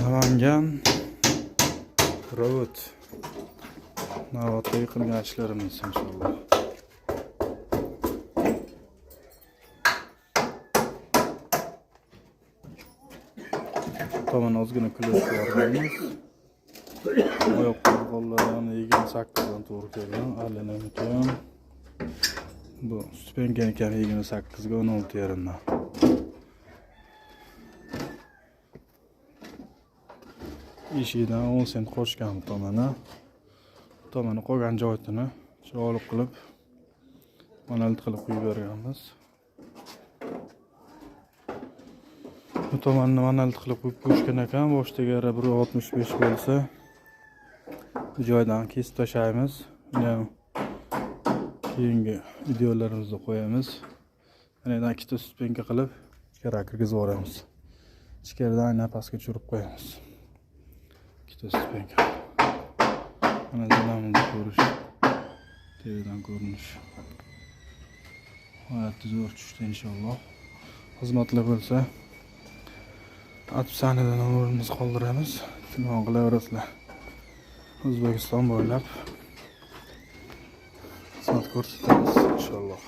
Namangan Road. Navbatdagi qilgan ishlarimiz inshaalloh. Tomon ozgina kulib ko'ramiz. Oyoq qo'llarni 28 dan to'g'ri kelgan. Allanamikan. Bu stupenka ekan 28 ga 16 yarimdan. Eshigidan 10 sent qo'shgan tomoni qolgan joyini chiroyli qilib monolит qilib qo'yib berganmiz. Bu tomonni monolит qilib qo'yib qo'yishgan ekan. Boshiga 1.65 bo'lsa, bu joydan kesib tashlaymiz. Keyingi videolarimizda qo'yamiz. Mana ikkita stupenka qilib ichkariga kirgizib yuboramiz. Ichkaridan napasga tushirib qo'yamiz. Ikkita stupenka. Mana zamonimizni ko'rish. TVdan ko'rinish. Hayotda zo'r tushdi inshaalloh. Xizmatlar bo'lsa, WhatsApp'dan nomerimizni qoldiramiz. Telefon qilaverasizlar. O'zbekiston bo'ylab xizmat ko'rsatamiz inshaalloh.